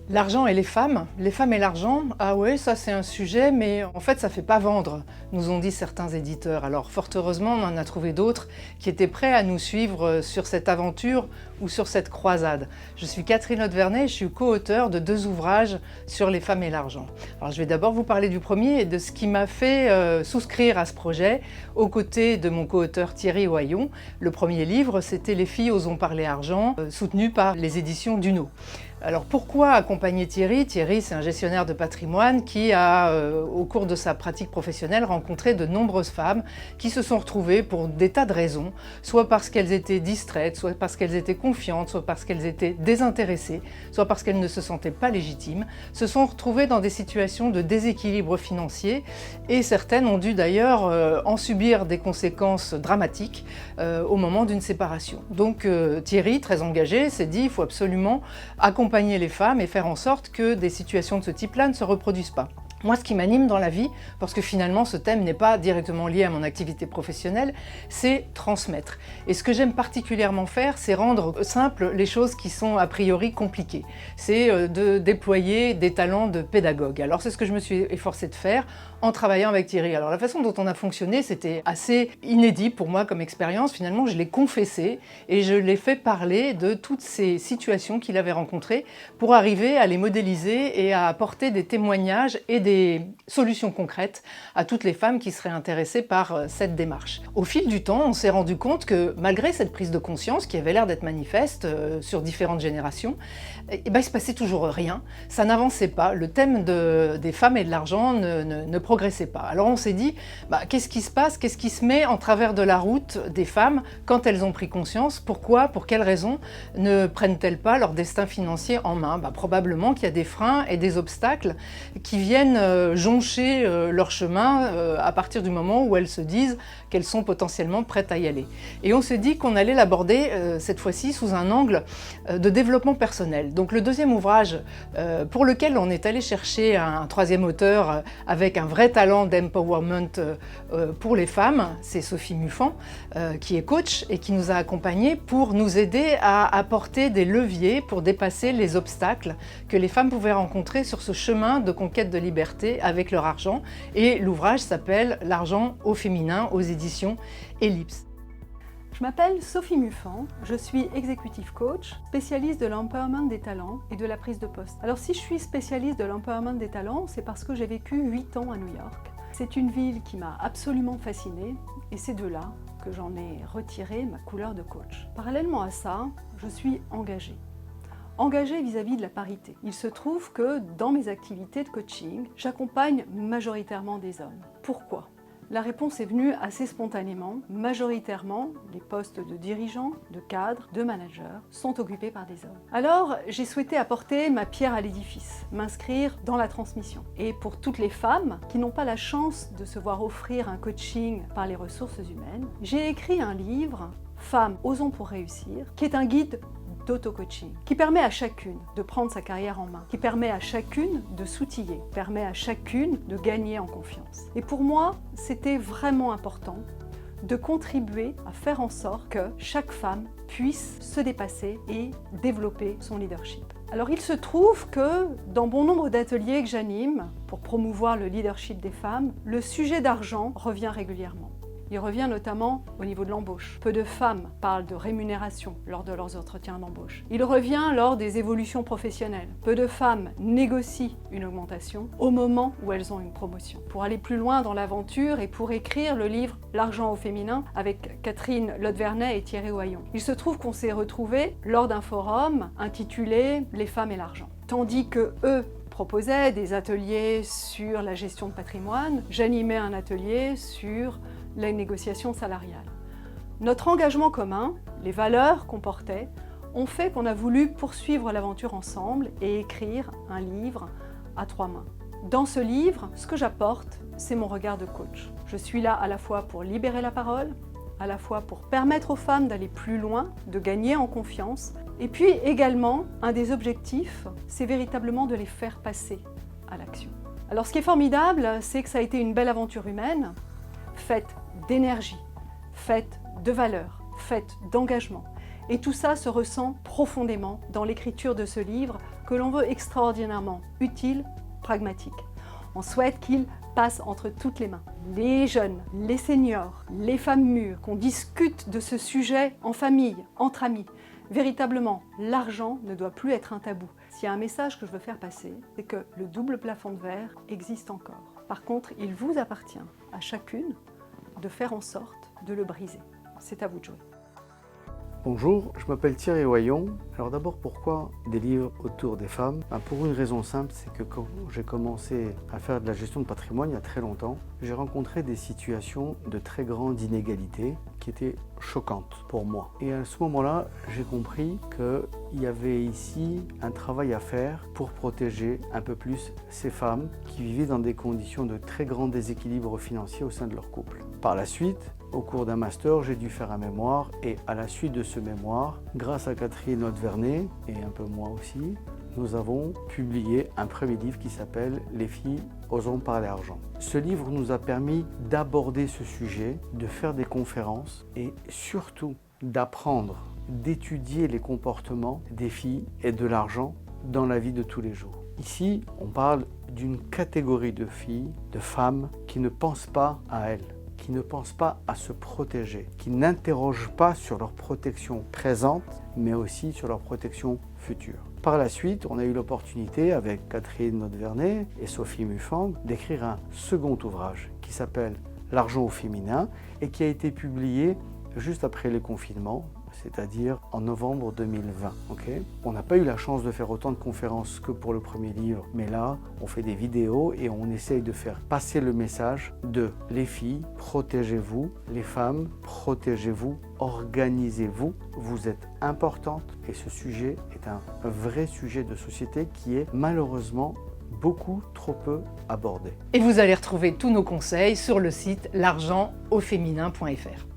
L'argent et les femmes et l'argent, ah ouais, ça c'est un sujet, mais en fait ça fait pas vendre, nous ont dit certains éditeurs. Alors fort heureusement, on en a trouvé d'autres qui étaient prêts à nous suivre sur cette aventure ou sur cette croisade. Je suis Catherine Lotte-Vernet et je suis co-auteure de 2 ouvrages sur les femmes et l'argent. Alors je vais d'abord vous parler du premier et de ce qui m'a fait souscrire à ce projet, aux côtés de mon co-auteur Thierry Oyon. Le premier livre, c'était Les filles osons parler argent, soutenu par les éditions Duno. Alors pourquoi accompagner Thierry? Thierry, c'est un gestionnaire de patrimoine qui a, au cours de sa pratique professionnelle, rencontré de nombreuses femmes qui se sont retrouvées pour des tas de raisons, soit parce qu'elles étaient distraites, soit parce qu'elles étaient confiantes, soit parce qu'elles étaient désintéressées, soit parce qu'elles ne se sentaient pas légitimes, se sont retrouvées dans des situations de déséquilibre financier et certaines ont dû d'ailleurs en subir des conséquences dramatiques au moment d'une séparation. Donc Thierry, très engagé, s'est dit il faut absolument accompagner les femmes et faire en sorte que des situations de ce type-là ne se reproduisent pas. Moi, ce qui m'anime dans la vie, parce que finalement ce thème n'est pas directement lié à mon activité professionnelle, c'est transmettre. Et ce que j'aime particulièrement faire, c'est rendre simples les choses qui sont a priori compliquées. C'est de déployer des talents de pédagogue. Alors c'est ce que je me suis efforcée de faire en travaillant avec Thierry. Alors la façon dont on a fonctionné, c'était assez inédit pour moi comme expérience. Finalement, je l'ai confessé et je l'ai fait parler de toutes ces situations qu'il avait rencontrées pour arriver à les modéliser et à apporter des témoignages et des solutions concrètes à toutes les femmes qui seraient intéressées par cette démarche. Au fil du temps, on s'est rendu compte que malgré cette prise de conscience qui avait l'air d'être manifeste sur différentes générations, il se passait toujours rien, ça n'avançait pas, le thème des femmes et de l'argent ne progressait pas. Alors on s'est dit, qu'est-ce qui se passe, qu'est-ce qui se met en travers de la route des femmes quand elles ont pris conscience? Pourquoi, pour quelles raisons ne prennent-elles pas leur destin financier en main? Probablement qu'il y a des freins et des obstacles qui viennent joncher leur chemin à partir du moment où elles se disent qu'elles sont potentiellement prêtes à y aller. Et on s'est dit qu'on allait l'aborder cette fois-ci sous un angle de développement personnel. Donc le deuxième ouvrage pour lequel on est allé chercher un troisième auteur avec un vrai talent d'empowerment pour les femmes, c'est Sophie Muffan qui est coach et qui nous a accompagnés pour nous aider à apporter des leviers pour dépasser les obstacles que les femmes pouvaient rencontrer sur ce chemin de conquête de liberté avec leur argent. Et l'ouvrage s'appelle L'argent au féminin aux éditions Ellipse. Je m'appelle Sophie Muffan, je suis executive coach, spécialiste de l'empowerment des talents et de la prise de poste. Alors si je suis spécialiste de l'empowerment des talents, c'est parce que j'ai vécu 8 ans à New York. C'est une ville qui m'a absolument fascinée et c'est de là que j'en ai retiré ma couleur de coach. Parallèlement à ça, je suis engagée vis-à-vis de la parité. Il se trouve que dans mes activités de coaching, j'accompagne majoritairement des hommes. Pourquoi ? La réponse est venue assez spontanément. Majoritairement, les postes de dirigeants, de cadres, de managers sont occupés par des hommes. Alors, j'ai souhaité apporter ma pierre à l'édifice, m'inscrire dans la transmission. Et pour toutes les femmes qui n'ont pas la chance de se voir offrir un coaching par les ressources humaines, j'ai écrit un livre, Femmes, osons pour réussir, qui est un guide d'auto-coaching, qui permet à chacune de prendre sa carrière en main, qui permet à chacune de s'outiller, permet à chacune de gagner en confiance. Et pour moi, c'était vraiment important de contribuer à faire en sorte que chaque femme puisse se dépasser et développer son leadership. Alors il se trouve que dans bon nombre d'ateliers que j'anime pour promouvoir le leadership des femmes, le sujet d'argent revient régulièrement. Il revient notamment au niveau de l'embauche. Peu de femmes parlent de rémunération lors de leurs entretiens d'embauche. Il revient lors des évolutions professionnelles. Peu de femmes négocient une augmentation au moment où elles ont une promotion. Pour aller plus loin dans l'aventure et pour écrire le livre L'argent au féminin avec Catherine Lotte-Vernet et Thierry Oyon, il se trouve qu'on s'est retrouvés lors d'un forum intitulé Les femmes et l'argent. Tandis que eux proposaient des ateliers sur la gestion de patrimoine, j'animais un atelier sur la négociation salariale. Notre engagement commun, les valeurs qu'on portait, ont fait qu'on a voulu poursuivre l'aventure ensemble et écrire un livre à 3 mains. Dans ce livre, ce que j'apporte, c'est mon regard de coach. Je suis là à la fois pour libérer la parole, à la fois pour permettre aux femmes d'aller plus loin, de gagner en confiance, et puis également, un des objectifs, c'est véritablement de les faire passer à l'action. Alors ce qui est formidable, c'est que ça a été une belle aventure humaine, faite d'énergie, faite de valeurs, faite d'engagement. Et tout ça se ressent profondément dans l'écriture de ce livre que l'on veut extraordinairement utile, pragmatique. On souhaite qu'il passe entre toutes les mains. Les jeunes, les seniors, les femmes mûres, qu'on discute de ce sujet en famille, entre amis. Véritablement, l'argent ne doit plus être un tabou. S'il y a un message que je veux faire passer, c'est que le double plafond de verre existe encore. Par contre, il vous appartient à chacune de faire en sorte de le briser. C'est à vous de jouer. Bonjour, je m'appelle Thierry Oyon. Alors d'abord, pourquoi des livres autour des femmes? Pour une raison simple, c'est que quand j'ai commencé à faire de la gestion de patrimoine il y a très longtemps, j'ai rencontré des situations de très grande inégalité qui étaient choquantes pour moi. Et à ce moment-là, j'ai compris qu'il y avait ici un travail à faire pour protéger un peu plus ces femmes qui vivaient dans des conditions de très grand déséquilibre financier au sein de leur couple. Par la suite, au cours d'un master, j'ai dû faire un mémoire et à la suite de ce mémoire, grâce à Catherine Notvernet et un peu moi aussi, nous avons publié un premier livre qui s'appelle « Les filles osons parler argent ». Ce livre nous a permis d'aborder ce sujet, de faire des conférences et surtout d'apprendre, d'étudier les comportements des filles et de l'argent dans la vie de tous les jours. Ici, on parle d'une catégorie de filles, de femmes qui ne pensent pas à elles, qui ne pensent pas à se protéger, qui n'interrogent pas sur leur protection présente, mais aussi sur leur protection future. Par la suite, on a eu l'opportunité, avec Catherine Notvernet et Sophie Muffang, d'écrire un second ouvrage qui s'appelle « L'argent au féminin » et qui a été publié juste après le confinement, c'est-à-dire en novembre 2020. On n'a pas eu la chance de faire autant de conférences que pour le premier livre, mais là, on fait des vidéos et on essaye de faire passer le message de les filles, protégez-vous, les femmes, protégez-vous, organisez-vous, vous êtes importantes et ce sujet est un vrai sujet de société qui est malheureusement beaucoup trop peu abordé. Et vous allez retrouver tous nos conseils sur le site l'argentauféminin.fr.